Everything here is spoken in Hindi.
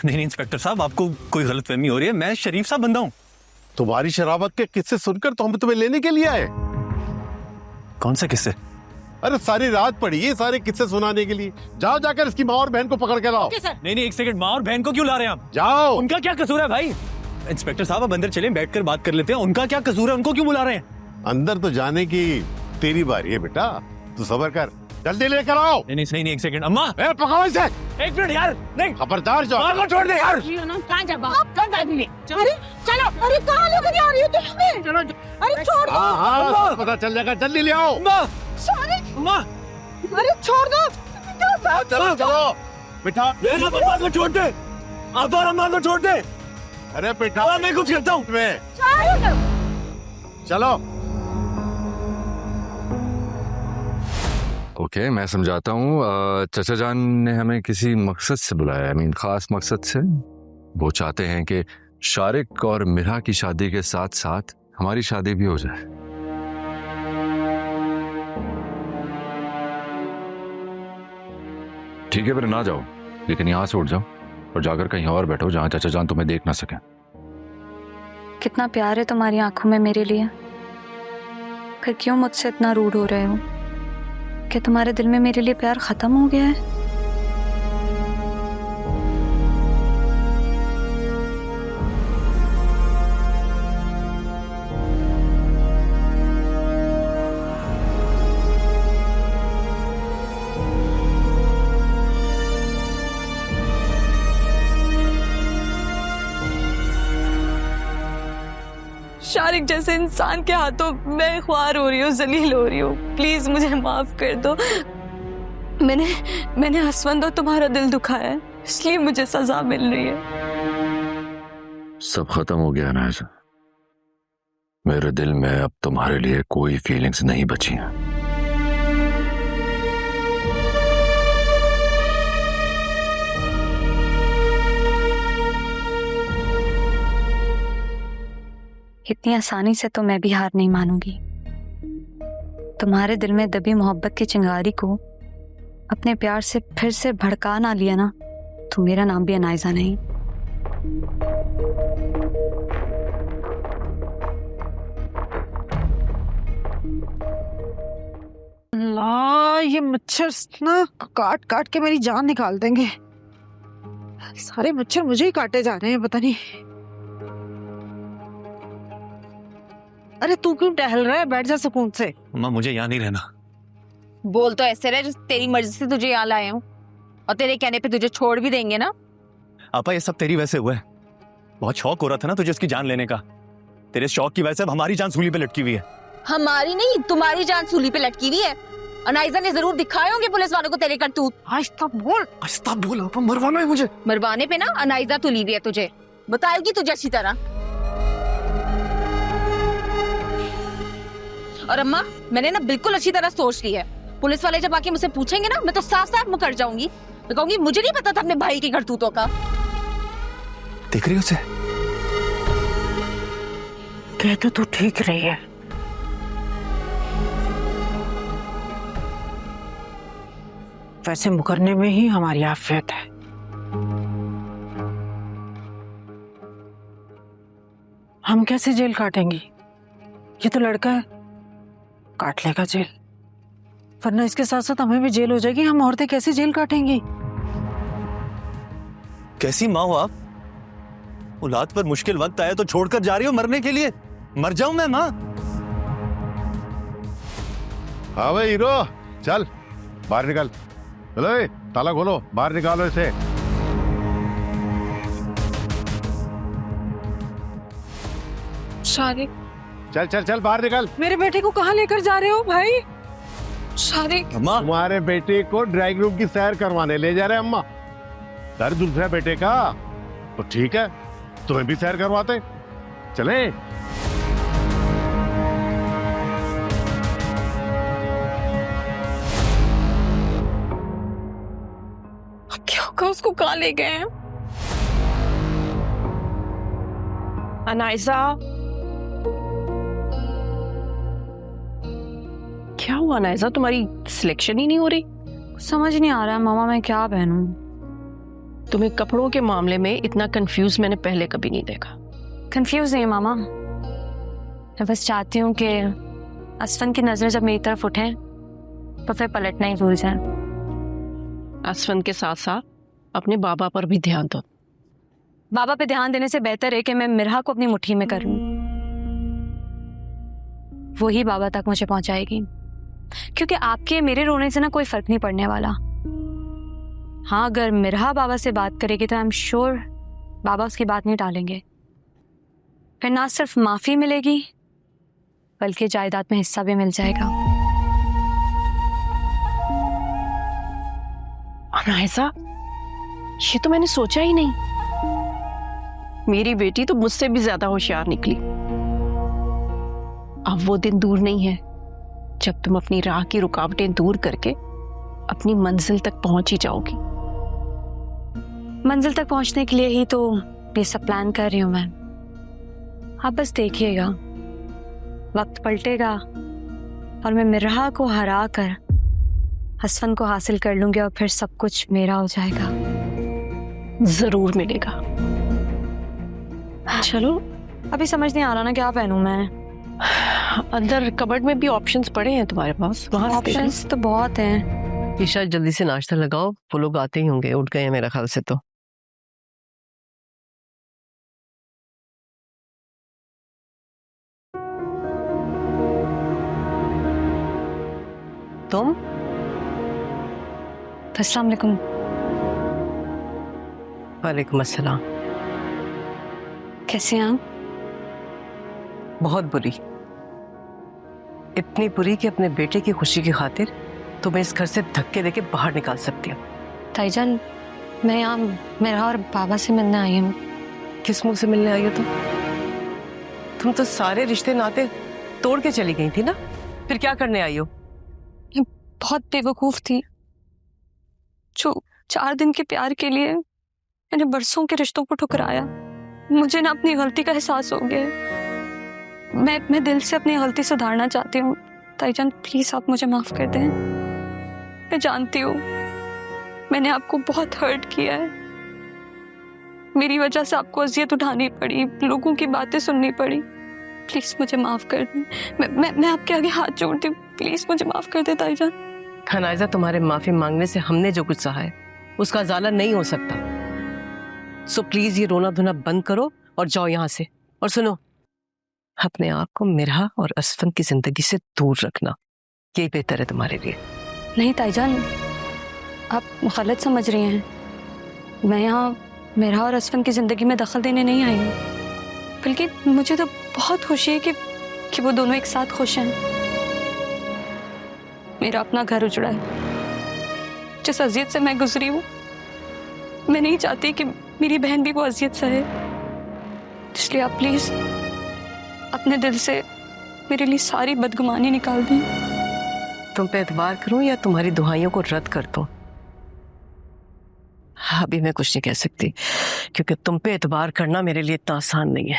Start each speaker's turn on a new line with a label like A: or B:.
A: नहीं इंस्पेक्टर साहब, आपको कोई गलतफहमी हो रही है। मैं शरीफ सा बंदा हूँ।
B: तुम्हारी शराबत के किस्से सुनकर तो हम तुम्हें लेने के लिए आए।
A: कौन से किस्से?
B: अरे सारी रात पड़ी है सारे किस्से सुनाने के लिए। जाओ जाकर इसकी माँ और बहन को पकड़ के लाओ।
A: नहीं एक सेकंड, माँ और बहन को क्यों ला रहे हैं आप?
B: जाओ।
A: उनका क्या कसूर है भाई? इंस्पेक्टर साहब आप अंदर चलें, बैठकर बात कर लेते हैं। उनका क्या कसूर है, उनको क्यों बुला रहे हैं?
B: अंदर तो जाने की तेरी बारी है बेटा, तू सब्र कर, जल्दी लेकर आओ।
A: नहीं एक सेकंड। अम्मा
B: पकड़ो इसे।
A: एक मिनट यार, नहीं
B: खबरदार जाओ।
A: माँ को छोड़ दे यार।
C: अरे चलो, अरे कहाँ लेके जा रही हो तुम हमें? चलो, अरे छोड़ दो।
B: हाँ पता चल जाएगा, जल्दी ले आओ।
A: अम्मा
C: अरे छोड़ दो।
B: चलो चलो बेटा।
A: अम्मा को छोड़ दे, आप और अम्मा को छोड़ दे।
B: अरे बेटा
A: मैं कुछ करता हूँ।
B: चलो।
D: ओके, मैं समझाता हूँ। चचा जान ने हमें किसी मकसद से बुलाया है, मीन खास मकसद से। वो चाहते हैं कि शारिक और मिरा की शादी के साथ साथ हमारी शादी भी हो जाए। ठीक है, फिर ना जाओ, लेकिन यहाँ से उठ जाओ और जाकर कहीं और बैठो जहाँ चचा जान तुम्हें देख ना सके।
E: कितना प्यार है तुम्हारी आंखों में मेरे लिए, फिर क्यों मुझसे इतना रूड हो रहे हो? क्या तुम्हारे दिल में मेरे लिए प्यार खत्म हो गया है? शारिक जैसे इंसान के हाथों मैं ख्वार हो रही हूँ, जलील हो रही हूँ। प्लीज मुझे माफ कर दो। मैंने हसवंत और तुम्हारा दिल दुखाया है, इसलिए मुझे सजा मिल रही है।
D: सब खत्म हो गया ना ऐसा। मेरे दिल में अब तुम्हारे लिए कोई फीलिंग्स नहीं बची हैं।
E: इतनी आसानी से तो मैं भी हार नहीं मानूंगी। तुम्हारे दिल में दबी मोहब्बत की चिंगारी को अपने प्यार से फिर से भड़का ना लिया ना, तो मेरा नाम भी अनाइजा नहीं।
C: अल्लाह, ये मच्छर ना काट काट के मेरी जान निकाल देंगे। सारे मच्छर मुझे ही काटे जा रहे हैं, पता नहीं। अरे तू क्यों टहल रहा है? बैठ जा सुकून से।
A: अम्मा मुझे यहाँ नहीं रहना।
F: बोल तो ऐसे रहे जैसे तेरी मर्जी से तुझे यहाँ लाए हूँ, और तेरे कहने पे तुझे छोड़ भी देंगे ना।
A: आपा ये सब तेरी वजह से हुआ है। बहुत शौक हो रहा था ना तुझे उसकी जान लेने का। तेरे शौक की वजह से अब हमारी जान सूली पे लटकी हुई है।
F: हमारी नहीं, तुम्हारी जान सूली पे लटकी हुई है। अनाइजा ने जरूर दिखाए होंगे पुलिस वालों को तेरे करतूत।
C: आहिस्ता बोल।
A: आहिस्ता बोल, आपा मरवाना है मुझे।
F: मरवाने पे ना अनाइजा तुली हुई है, तुझे बताएगी तुझे अच्छी तरह। और अम्मा, मैंने ना बिल्कुल अच्छी तरह सोच ली है। पुलिस वाले जब आके मुझसे पूछेंगे ना, मैं तो साफ साफ मुकर जाऊंगी। मैं कहूंगी मुझे नहीं पता था अपने भाई की करतूतों का।
A: देख रही हो उसे?
C: कहते तो ठीक रही है। वैसे मुकरने में ही हमारी आफियत है। हम कैसे जेल काटेंगी? ये तो लड़का है, काट लेगा जेल, वरना इसके साथ साथ हमें भी जेल हो जाएगी। हम औरतें कैसे जेल काटेंगी?
A: कैसी माँ हो आप? औलाद पर मुश्किल वक्त आया तो छोड़कर जा रही हो मरने के लिए। मर जाऊं मैं माँ?
B: हाँ भाई हीरो, चल बाहर निकल। चलो ताला खोलो, बाहर निकालो इसे।
E: शारिक,
B: चल चल चल बाहर निकल।
C: मेरे बेटे को कहाँ लेकर जा रहे हो भाई?
E: शारिक,
A: अम्मा
B: तुम्हारे बेटे को ड्राइंग रूम की सैर करवाने ले जा रहे हैं अम्मा। दर्द दूसरा बेटे का तो ठीक है, तुम्हें भी सैर करवाते। चले।
E: क्या होगा? उसको कहाँ ले गए हैं?
C: अनाइजा, क्या हुआ अनाइजा? तुम्हारी सिलेक्शन ही नहीं हो रही?
E: समझ नहीं आ रहा है मामा, मैं क्या पहनूं।
G: तुम्हें कपड़ों के मामले में इतना कंफ्यूज मैंने पहले कभी नहीं देखा।
E: कंफ्यूज नहीं है मामा, मैं बस चाहती हूँ कि असफन की नजरें जब मेरी तरफ उठें तो फिर पलटना ही भूल जाए।
G: असफन के साथ साथ अपने बाबा पर भी ध्यान दो।
E: बाबा पे ध्यान देने से बेहतर है कि मैं मिरहा को अपनी मुट्ठी में कर लूं। वो ही बाबा तक मुझे पहुंचाएगी, क्योंकि आपके मेरे रोने से ना कोई फर्क नहीं पड़ने वाला। हाँ, अगर मिरहा बाबा से बात करेगी तो आई एम श्योर बाबा उसकी बात नहीं टालेंगे। फिर ना सिर्फ माफी मिलेगी बल्कि जायदाद में हिस्सा भी मिल जाएगा।
G: अनायसा, ये तो मैंने सोचा ही नहीं। मेरी बेटी तो मुझसे भी ज्यादा होशियार निकली। अब वो दिन दूर नहीं है जब तुम अपनी राह की रुकावटें दूर करके अपनी मंजिल तक पहुंच ही जाओगी।
E: मंजिल तक पहुंचने के लिए ही तो ये सब प्लान कर रही हूं मैं। आप बस देखिएगा, वक्त पलटेगा और मैं मिरहा को हरा कर असफन को हासिल कर लूंगी और फिर सब कुछ मेरा हो जाएगा।
G: जरूर मिलेगा। चलो,
E: अभी समझ नहीं आ रहा ना क्या पहनूं मैं।
G: अंदर कबर्ड में भी ऑप्शंस पड़े हैं तुम्हारे पास, वहां से देख लो।
E: ऑप्शंस तो बहुत हैं।
H: ईशा, जल्दी से नाश्ता लगाओ, वो लोग आते ही होंगे, उठ गए हैं मेरा ख्याल से तो। तुम?
E: अस्सलाम वालेकुम।
H: वालेकुम अस्सलाम।
E: कैसे हैं आप?
H: बहुत बुरी, इतनी बुरी कि अपने बेटे की खुशी की खातिर तुम्हें इस घर से धक्के देके बाहर निकाल सकती हूँ।
E: ताईजान, मैं यहाँ मिरहा और बाबा से मिलने आई हूँ।
H: किस मुंह से मिलने आई हो तुम तो सारे रिश्ते नाते तोड़ के चली गई थी ना, फिर क्या करने आई हो?
E: बहुत बेवकूफ थी जो 4 दिन के प्यार के लिए मैंने बरसों के रिश्तों को ठुकराया। मुझे ना अपनी गलती का एहसास हो गया। मैं दिल से अपनी गलती सुधारना चाहती हूँ। ताईजान, प्लीज आप मुझे माफ कर दें। मैं जानती हूँ मैंने आपको बहुत हर्ट किया है। मेरी वजह से आपको अजियत उठानी पड़ी, लोगों की बातें सुननी पड़ी। प्लीज मुझे माफ कर दें। मैं आपके आगे हाथ जोड़ती हूँ, प्लीज मुझे माफ कर दे ताईजान।
H: हनाइजा, तुम्हारे माफी मांगने से हमने जो कुछ सहा है उसका अजाला नहीं हो सकता। सो प्लीज ये रोना धोना बंद करो और जाओ यहाँ से। और सुनो, अपने आप को मिरहा और असफन की जिंदगी से दूर रखना, यही बेहतर है तुम्हारे लिए।
E: नहीं ताईजान, आप गलत समझ रही हैं। मैं यहाँ मिरहा और असफन की जिंदगी में दखल देने नहीं आई हूँ, बल्कि मुझे तो बहुत खुशी है कि वो दोनों एक साथ खुश हैं। मेरा अपना घर उजड़ा है। जिस अजियत से मैं गुजरी हूँ, मैं नहीं चाहती कि मेरी बहन भी वो अजियत सहे। इसलिए आप प्लीज अपने दिल से मेरे लिए सारी बदगुमानी निकाल दें।
H: तुम पे एतबार करूं या तुम्हारी दुहाइयों को रद्द कर दूं? अभी मैं कुछ नहीं कह सकती, क्योंकि तुम पे एतबार करना मेरे लिए इतना आसान नहीं है।